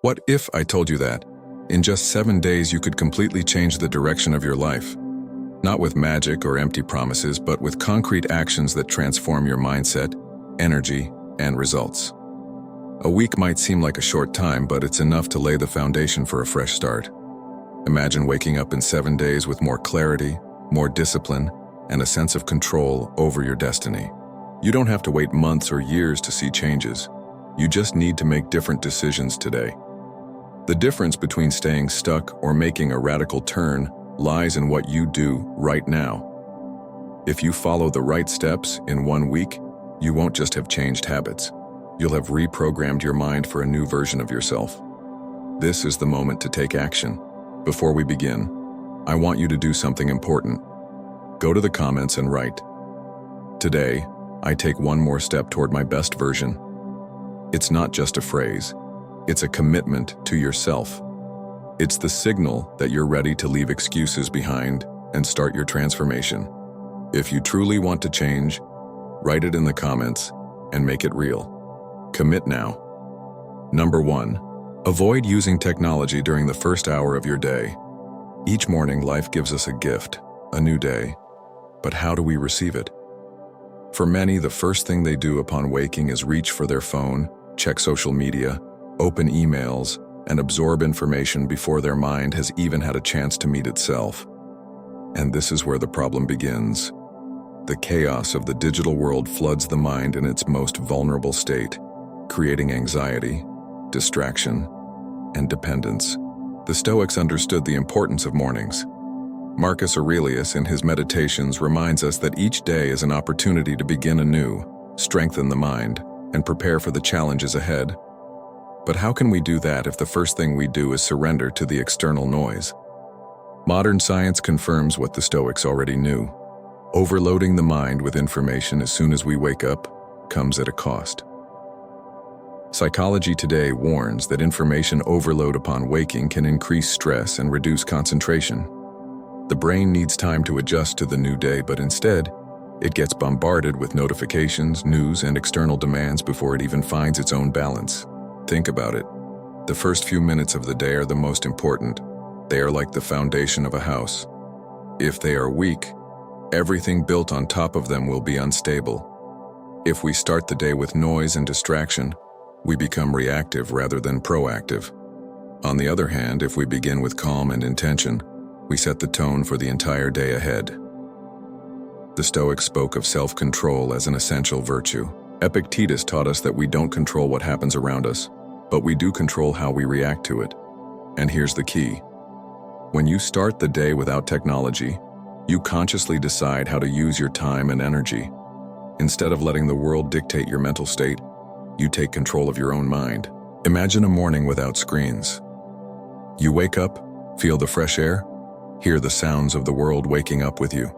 What if I told you that? In just 7 days you could completely change the direction of your life. Not with magic or empty promises, but with concrete actions that transform your mindset, energy, and results. A week might seem like a short time, but it's enough to lay the foundation for a fresh start. Imagine waking up in 7 days with more clarity, more discipline, and a sense of control over your destiny. You don't have to wait months or years to see changes. You just need to make different decisions today. The difference between staying stuck or making a radical turn lies in what you do right now. If you follow the right steps in 1 week, you won't just have changed habits. You'll have reprogrammed your mind for a new version of yourself. This is the moment to take action. Before we begin, I want you to do something important. Go to the comments and write, "Today, I take one more step toward my best version." It's not just a phrase. It's a commitment to yourself. It's the signal that you're ready to leave excuses behind and start your transformation. If you truly want to change, write it in the comments and make it real. Commit now. Number 1, avoid using technology during the first hour of your day. Each morning, life gives us a gift, a new day. But how do we receive it? For many, the first thing they do upon waking is reach for their phone, check social media, open emails, and absorb information before their mind has even had a chance to meet itself. And this is where the problem begins. The chaos of the digital world floods the mind in its most vulnerable state, creating anxiety, distraction, and dependence. The Stoics understood the importance of mornings. Marcus Aurelius, in his Meditations, reminds us that each day is an opportunity to begin anew, strengthen the mind, and prepare for the challenges ahead. But how can we do that if the first thing we do is surrender to the external noise? Modern science confirms what the Stoics already knew. Overloading the mind with information as soon as we wake up comes at a cost. Psychology Today warns that information overload upon waking can increase stress and reduce concentration. The brain needs time to adjust to the new day, but instead, it gets bombarded with notifications, news, and external demands before it even finds its own balance. Think about it. The first few minutes of the day are the most important. They are like the foundation of a house. If they are weak, everything built on top of them will be unstable. If we start the day with noise and distraction, we become reactive rather than proactive. On the other hand, if we begin with calm and intention, we set the tone for the entire day ahead. The Stoics spoke of self-control as an essential virtue. Epictetus taught us that we don't control what happens around us, but we do control how we react to it. And here's the key. When you start the day without technology, you consciously decide how to use your time and energy. Instead of letting the world dictate your mental state, you take control of your own mind. Imagine a morning without screens. You wake up, feel the fresh air, hear the sounds of the world waking up with you.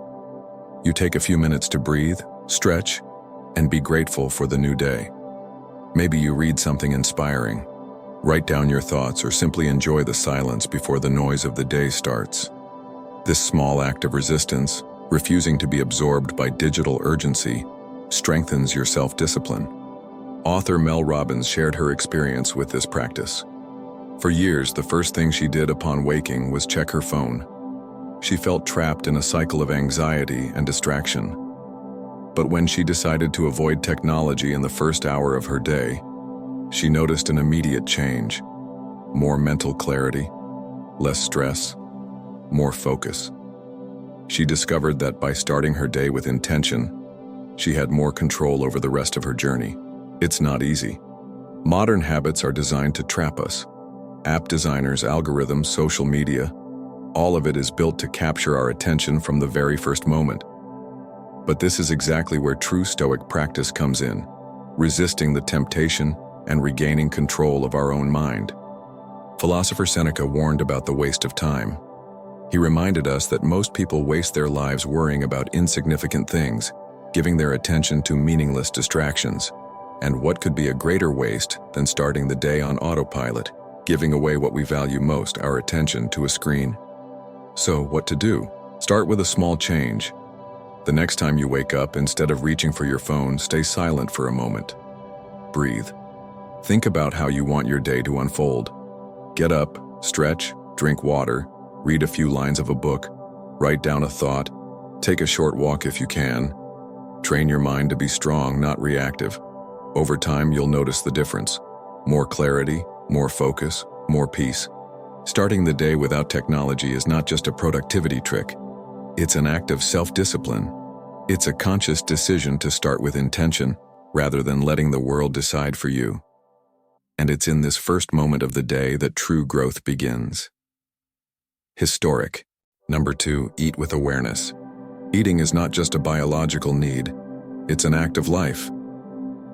You take a few minutes to breathe, stretch, and be grateful for the new day. Maybe you read something inspiring, write down your thoughts, or simply enjoy the silence before the noise of the day starts. This small act of resistance, refusing to be absorbed by digital urgency, strengthens your self-discipline. Author Mel Robbins shared her experience with this practice. For years, the first thing she did upon waking was check her phone. She felt trapped in a cycle of anxiety and distraction. But when she decided to avoid technology in the first hour of her day, she noticed an immediate change. More mental clarity, less stress, more focus. She discovered that by starting her day with intention, she had more control over the rest of her journey. It's not easy. Modern habits are designed to trap us. App designers, algorithms, social media, all of it is built to capture our attention from the very first moment. But this is exactly where true Stoic practice comes in, resisting the temptation and regaining control of our own mind. Philosopher Seneca warned about the waste of time. He reminded us that most people waste their lives worrying about insignificant things, giving their attention to meaningless distractions. And what could be a greater waste than starting the day on autopilot, giving away what we value most, our attention, to a screen? So, what to do? Start with a small change. The next time you wake up, instead of reaching for your phone, stay silent for a moment. Breathe. Think about how you want your day to unfold. Get up, stretch, drink water, read a few lines of a book, write down a thought, take a short walk if you can. Train your mind to be strong, not reactive. Over time, you'll notice the difference. More clarity, more focus, more peace. Starting the day without technology is not just a productivity trick. It's an act of self-discipline. It's a conscious decision to start with intention, rather than letting the world decide for you. And it's in this first moment of the day that true growth begins. Historic. Number 2, eat with awareness. Eating is not just a biological need, it's an act of life.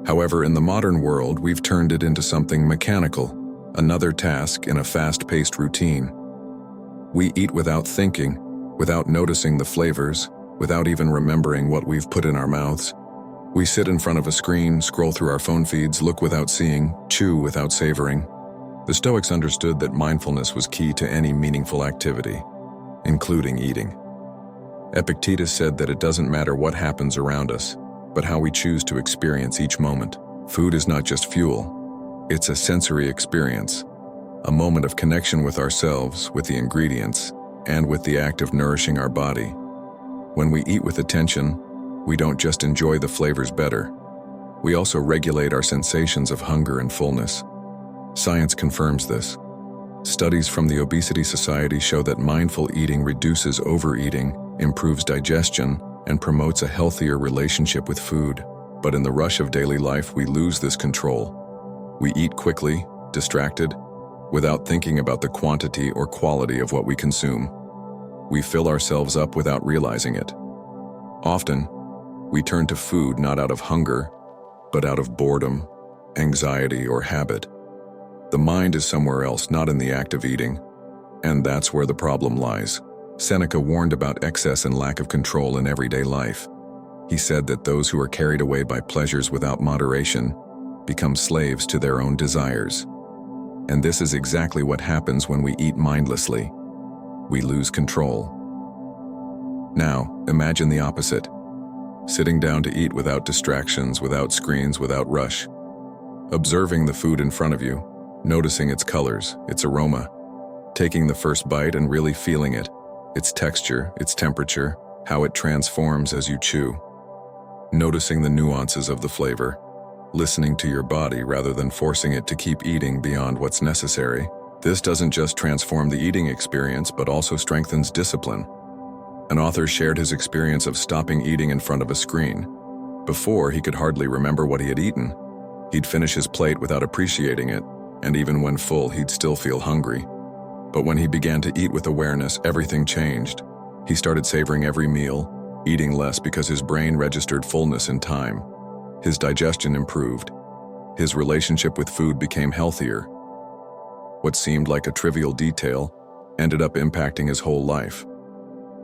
However, in the modern world, we've turned it into something mechanical, another task in a fast-paced routine. We eat without thinking, without noticing the flavors, without even remembering what we've put in our mouths. We sit in front of a screen, scroll through our phone feeds, look without seeing, chew without savoring. The Stoics understood that mindfulness was key to any meaningful activity, including eating. Epictetus said that it doesn't matter what happens around us, but how we choose to experience each moment. Food is not just fuel, it's a sensory experience, a moment of connection with ourselves, with the ingredients, and with the act of nourishing our body. When we eat with attention, we don't just enjoy the flavors better, we also regulate our sensations of hunger and fullness. Science confirms this. Studies from the Obesity Society show that mindful eating reduces overeating, improves digestion, and promotes a healthier relationship with food. But in the rush of daily life, we lose this control. We eat quickly, distracted, without thinking about the quantity or quality of what we consume. We fill ourselves up without realizing it. Often, we turn to food not out of hunger, but out of boredom, anxiety, or habit. The mind is somewhere else, not in the act of eating, and that's where the problem lies. Seneca warned about excess and lack of control in everyday life. He said that those who are carried away by pleasures without moderation become slaves to their own desires. And this is exactly what happens when we eat mindlessly. We lose control. Now, imagine the opposite. Sitting down to eat without distractions, without screens, without rush. Observing the food in front of you, noticing its colors, its aroma, taking the first bite and really feeling it, its texture, its temperature, how it transforms as you chew. Noticing the nuances of the flavor, listening to your body rather than forcing it to keep eating beyond what's necessary. This doesn't just transform the eating experience, but also strengthens discipline. An author shared his experience of stopping eating in front of a screen. Before, he could hardly remember what he had eaten. He'd finish his plate without appreciating it, and even when full, he'd still feel hungry. But when he began to eat with awareness, everything changed. He started savoring every meal, eating less because his brain registered fullness in time. His digestion improved. His relationship with food became healthier. What seemed like a trivial detail ended up impacting his whole life.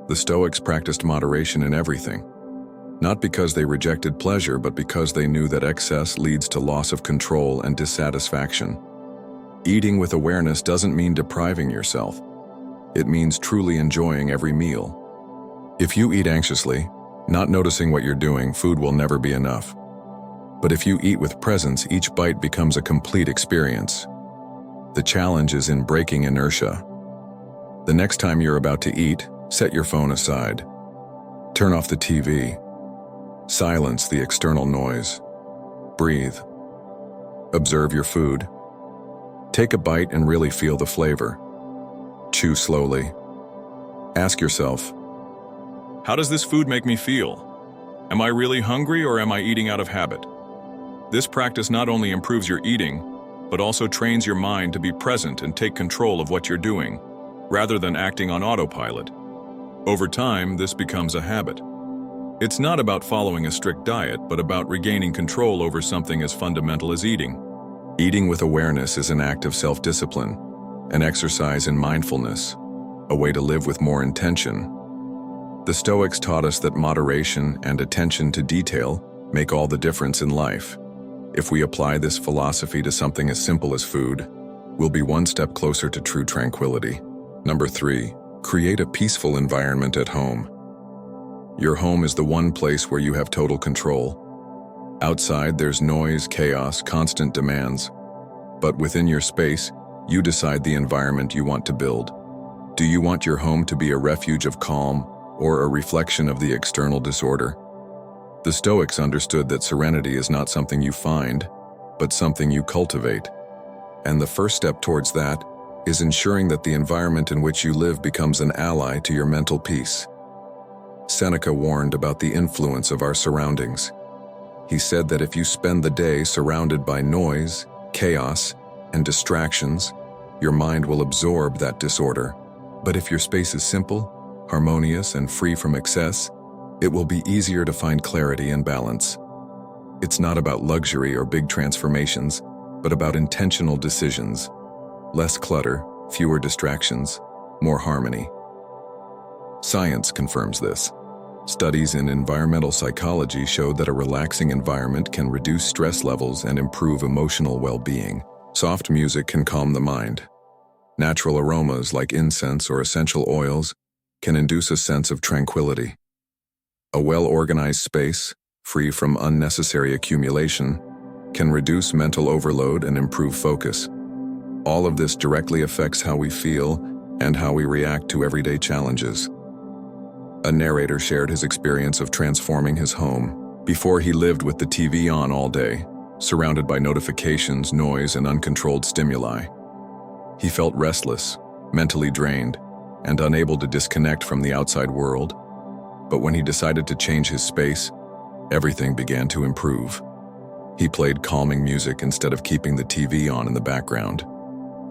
The Stoics practiced moderation in everything, not because they rejected pleasure, but because they knew that excess leads to loss of control and dissatisfaction. Eating with awareness doesn't mean depriving yourself. It means truly enjoying every meal. If you eat anxiously, not noticing what you're doing, food will never be enough. But if you eat with presence, each bite becomes a complete experience. The challenge is in breaking inertia. The next time you're about to eat, set your phone aside. Turn off the TV. Silence the external noise. Breathe. Observe your food. Take a bite and really feel the flavor. Chew slowly. Ask yourself, how does this food make me feel? Am I really hungry or am I eating out of habit? This practice not only improves your eating, but also trains your mind to be present and take control of what you're doing, rather than acting on autopilot. Over time, this becomes a habit. It's not about following a strict diet, but about regaining control over something as fundamental as eating. Eating with awareness is an act of self-discipline, an exercise in mindfulness, a way to live with more intention. The Stoics taught us that moderation and attention to detail make all the difference in life. If we apply this philosophy to something as simple as food, we'll be one step closer to true tranquility. Number 3, create a peaceful environment at home. Your home is the one place where you have total control. Outside, there's noise, chaos, constant demands. But within your space, You decide the environment you want to build. Do you want your home to be a refuge of calm or a reflection of the external disorder? The Stoics understood that serenity is not something you find, but something you cultivate. And the first step towards that is ensuring that the environment in which you live becomes an ally to your mental peace. Seneca warned about the influence of our surroundings. He said that if you spend the day surrounded by noise, chaos, and distractions, your mind will absorb that disorder. But if your space is simple, harmonious, and free from excess, it will be easier to find clarity and balance. It's not about luxury or big transformations, but about intentional decisions. Less clutter, fewer distractions, more harmony. Science confirms this. Studies in environmental psychology show that a relaxing environment can reduce stress levels and improve emotional well-being. Soft music can calm the mind. Natural aromas like incense or essential oils can induce a sense of tranquility. A well-organized space, free from unnecessary accumulation, can reduce mental overload and improve focus. All of this directly affects how we feel and how we react to everyday challenges. A narrator shared his experience of transforming his home. Before, he lived with the TV on all day, surrounded by notifications, noise, and uncontrolled stimuli. He felt restless, mentally drained, and unable to disconnect from the outside world. But when he decided to change his space, everything began to improve. He played calming music instead of keeping the TV on in the background.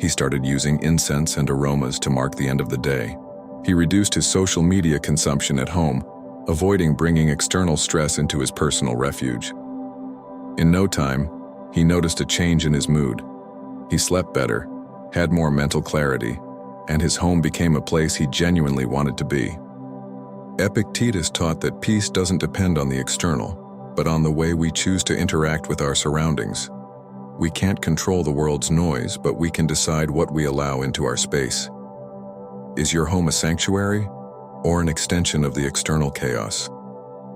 He started using incense and aromas to mark the end of the day. He reduced his social media consumption at home, avoiding bringing external stress into his personal refuge. In no time, he noticed a change in his mood. He slept better, had more mental clarity, and his home became a place he genuinely wanted to be. Epictetus taught that peace doesn't depend on the external, but on the way we choose to interact with our surroundings. We can't control the world's noise, but we can decide what we allow into our space. Is your home a sanctuary or an extension of the external chaos?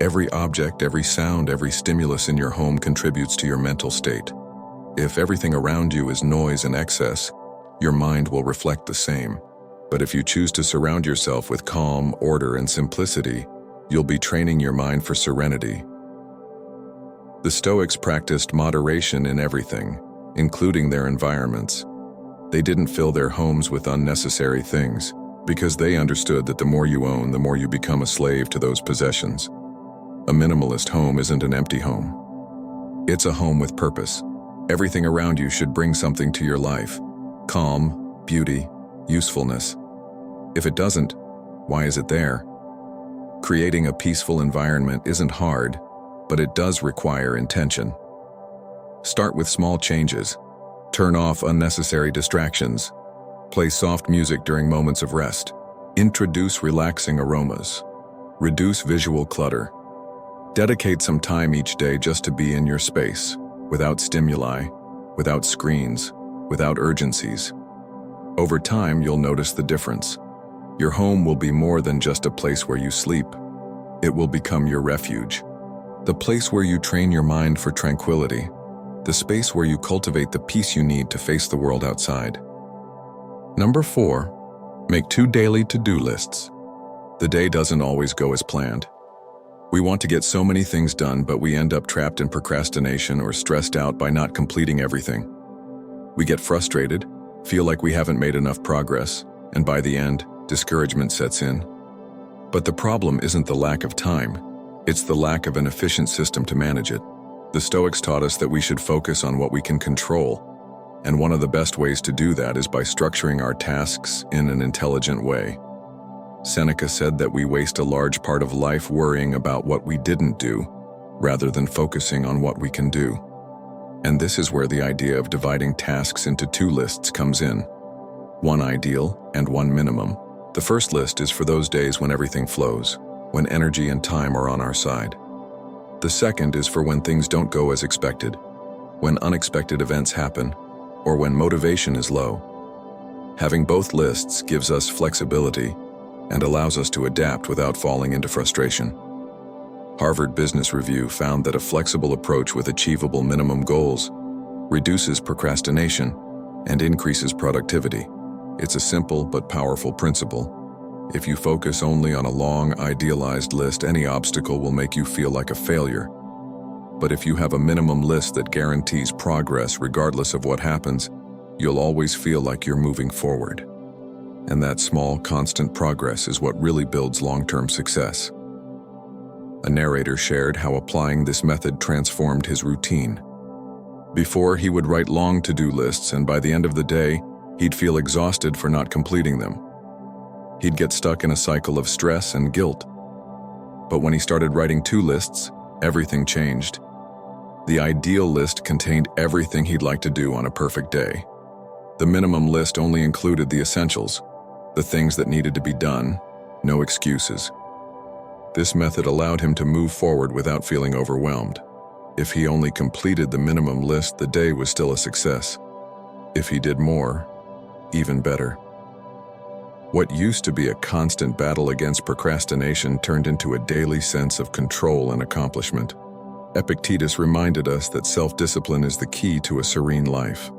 Every object, every sound, every stimulus in your home contributes to your mental state. If everything around you is noise and excess, your mind will reflect the same. But if you choose to surround yourself with calm, order, and simplicity, you'll be training your mind for serenity. The Stoics practiced moderation in everything, including their environments. They didn't fill their homes with unnecessary things, because they understood that the more you own, the more you become a slave to those possessions. A minimalist home isn't an empty home. It's a home with purpose. Everything around you should bring something to your life: calm, beauty, usefulness. If it doesn't, why is it there? Creating a peaceful environment isn't hard, but it does require intention. Start with small changes. Turn off unnecessary distractions. Play soft music during moments of rest. Introduce relaxing aromas. Reduce visual clutter. Dedicate some time each day just to be in your space, without stimuli, without screens, without urgencies. Over time, you'll notice the difference. Your home will be more than just a place where you sleep. It will become your refuge. The place where you train your mind for tranquility. The space where you cultivate the peace you need to face the world outside. Number 4, make 2 daily to-do lists. The day doesn't always go as planned. We want to get so many things done, but we end up trapped in procrastination or stressed out by not completing everything. We get frustrated, feel like we haven't made enough progress, and by the end, discouragement sets in. But the problem isn't the lack of time, it's the lack of an efficient system to manage it. The Stoics taught us that we should focus on what we can control, and one of the best ways to do that is by structuring our tasks in an intelligent way. Seneca said that we waste a large part of life worrying about what we didn't do, rather than focusing on what we can do. And this is where the idea of dividing tasks into 2 lists comes in. 1 ideal and 1 minimum. The first list is for those days when everything flows, when energy and time are on our side. The second is for when things don't go as expected, when unexpected events happen, or when motivation is low. Having both lists gives us flexibility and allows us to adapt without falling into frustration. Harvard Business Review found that a flexible approach with achievable minimum goals reduces procrastination and increases productivity. It's a simple but powerful principle. If you focus only on a long, idealized list, any obstacle will make you feel like a failure. But if you have a minimum list that guarantees progress regardless of what happens, you'll always feel like you're moving forward. And that small, constant progress is what really builds long-term success. A narrator shared how applying this method transformed his routine. Before, he would write long to-do lists, and by the end of the day, he'd feel exhausted for not completing them. He'd get stuck in a cycle of stress and guilt. But when he started writing 2 lists, everything changed. The ideal list contained everything he'd like to do on a perfect day. The minimum list only included the essentials, the things that needed to be done, no excuses. This method allowed him to move forward without feeling overwhelmed. If he only completed the minimum list, the day was still a success. If he did more, even better. What used to be a constant battle against procrastination turned into a daily sense of control and accomplishment. Epictetus reminded us that self-discipline is the key to a serene life.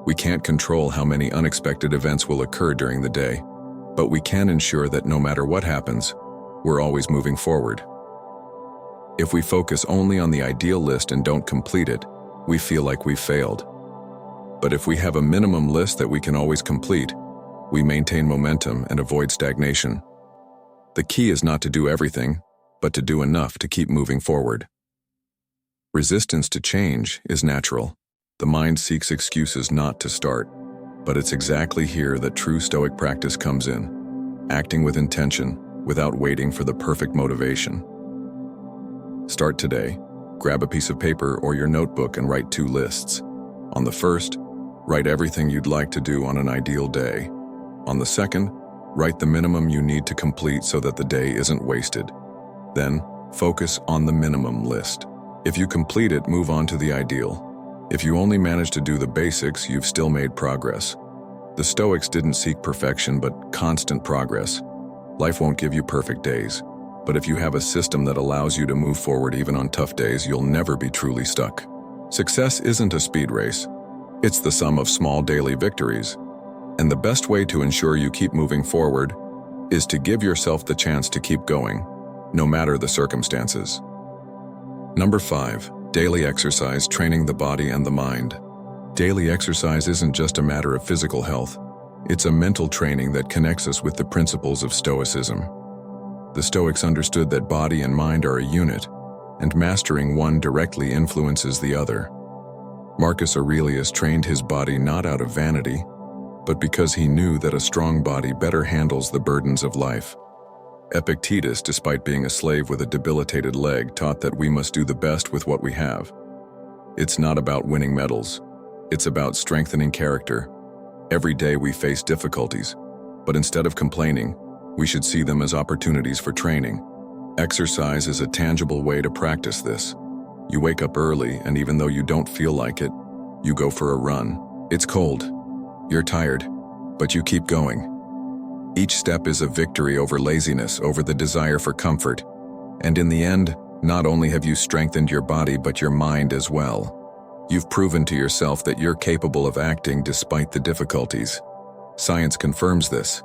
We can't control how many unexpected events will occur during the day, but we can ensure that no matter what happens, we're always moving forward. If we focus only on the ideal list and don't complete it, we feel like we've failed. But if we have a minimum list that we can always complete, we maintain momentum and avoid stagnation. The key is not to do everything, but to do enough to keep moving forward. Resistance to change is natural. The mind seeks excuses not to start, but it's exactly here that true Stoic practice comes in, acting with intention without waiting for the perfect motivation. Start today. Grab a piece of paper or your notebook and write 2 lists. On the first, write everything you'd like to do on an ideal day. On the second, write the minimum you need to complete so that the day isn't wasted. Then, focus on the minimum list. If you complete it, move on to the ideal. If you only manage to do the basics, you've still made progress. The Stoics didn't seek perfection, but constant progress. Life won't give you perfect days, but if you have a system that allows you to move forward even on tough days, you'll never be truly stuck. Success isn't a speed race. It's the sum of small daily victories. And the best way to ensure you keep moving forward is to give yourself the chance to keep going, no matter the circumstances. Number 5, daily exercise, training the body and the mind. Daily exercise isn't just a matter of physical health. It's a mental training that connects us with the principles of Stoicism. The Stoics understood that body and mind are a unit, and mastering one directly influences the other. Marcus Aurelius trained his body not out of vanity, but because he knew that a strong body better handles the burdens of life. Epictetus, despite being a slave with a debilitated leg, taught that we must do the best with what we have. It's not about winning medals. It's about strengthening character. Every day we face difficulties, but instead of complaining, we should see them as opportunities for training. Exercise is a tangible way to practice this. You wake up early, and even though you don't feel like it, you go for a run. It's cold. You're tired, but you keep going. Each step is a victory over laziness, over the desire for comfort. And in the end, not only have you strengthened your body, but your mind as well. You've proven to yourself that you're capable of acting despite the difficulties. Science confirms this.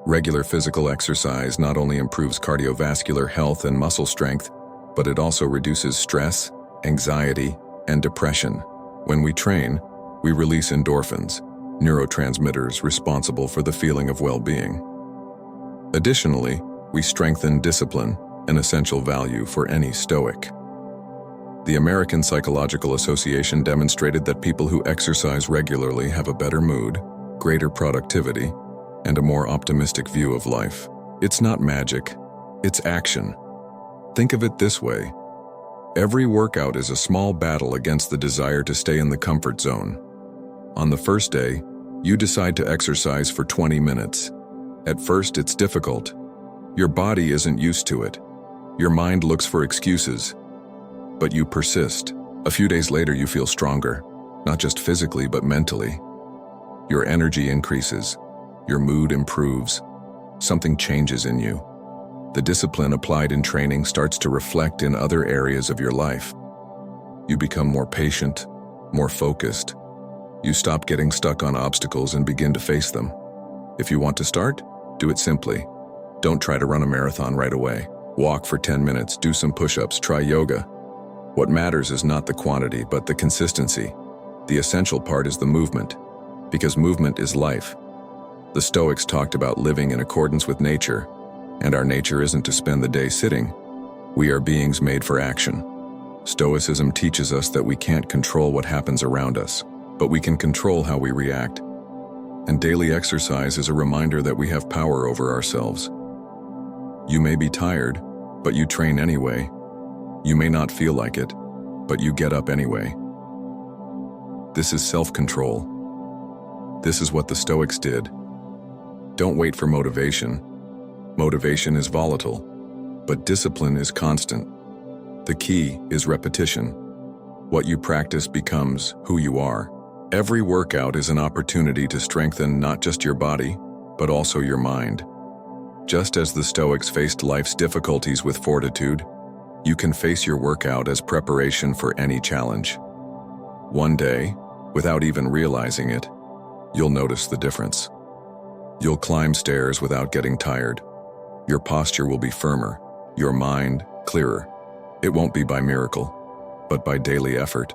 Regular physical exercise not only improves cardiovascular health and muscle strength, but it also reduces stress, anxiety, and depression. When we train, we release endorphins, neurotransmitters responsible for the feeling of well-being. Additionally, we strengthen discipline, an essential value for any Stoic. The American Psychological Association demonstrated that people who exercise regularly have a better mood, greater productivity, and a more optimistic view of life. It's not magic, it's action. Think of it this way. Every workout is a small battle against the desire to stay in the comfort zone. On the first day, you decide to exercise for 20 minutes. At first, it's difficult. Your body isn't used to it. Your mind looks for excuses. But you persist. A few days later, you feel stronger, not just physically, but mentally. Your energy increases. Your mood improves. Something changes in you. The discipline applied in training starts to reflect in other areas of your life. You become more patient, more focused, You stop getting stuck on obstacles and begin to face them. If you want to start, do it simply. Don't try to run a marathon right away. Walk for 10 minutes, do some push-ups, try yoga. What matters is not the quantity, but the consistency. The essential part is the movement, because movement is life. The Stoics talked about living in accordance with nature, and our nature isn't to spend the day sitting. We are beings made for action. Stoicism teaches us that we can't control what happens around us, but we can control how we react. And daily exercise is a reminder that we have power over ourselves. You may be tired, but you train anyway. You may not feel like it, but you get up anyway. This is self-control. This is what the Stoics did. Don't wait for motivation. Motivation is volatile, but discipline is constant. The key is repetition. What you practice becomes who you are. Every workout is an opportunity to strengthen not just your body, but also your mind. Just as the Stoics faced life's difficulties with fortitude, you can face your workout as preparation for any challenge. One day, without even realizing it, you'll notice the difference. You'll climb stairs without getting tired. Your posture will be firmer, your mind clearer. It won't be by miracle, but by daily effort.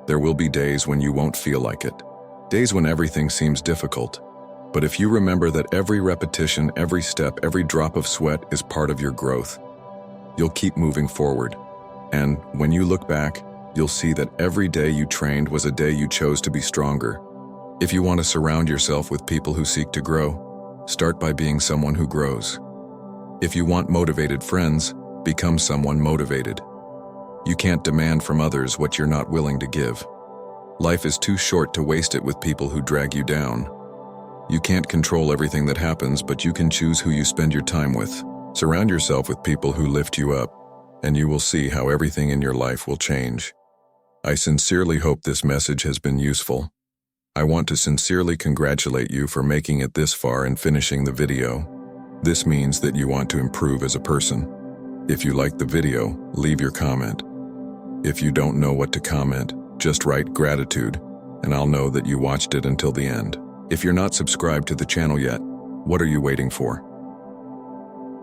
There will be days when you won't feel like it, days when everything seems difficult. But if you remember that every repetition, every step, every drop of sweat is part of your growth, you'll keep moving forward. And when you look back, you'll see that every day you trained was a day you chose to be stronger. If you want to surround yourself with people who seek to grow, start by being someone who grows. If you want motivated friends, become someone motivated. You can't demand from others what you're not willing to give. Life is too short to waste it with people who drag you down. You can't control everything that happens, but you can choose who you spend your time with. Surround yourself with people who lift you up, and you will see how everything in your life will change. I sincerely hope this message has been useful. I want to sincerely congratulate you for making it this far and finishing the video. This means that you want to improve as a person. If you liked the video, leave your comment. If you don't know what to comment, just write gratitude, and I'll know that you watched it until the end. If you're not subscribed to the channel yet, what are you waiting for?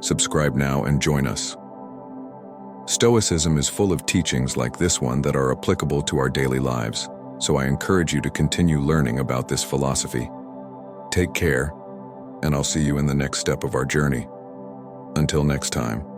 Subscribe now and join us. Stoicism is full of teachings like this one that are applicable to our daily lives, so I encourage you to continue learning about this philosophy. Take care, and I'll see you in the next step of our journey. Until next time.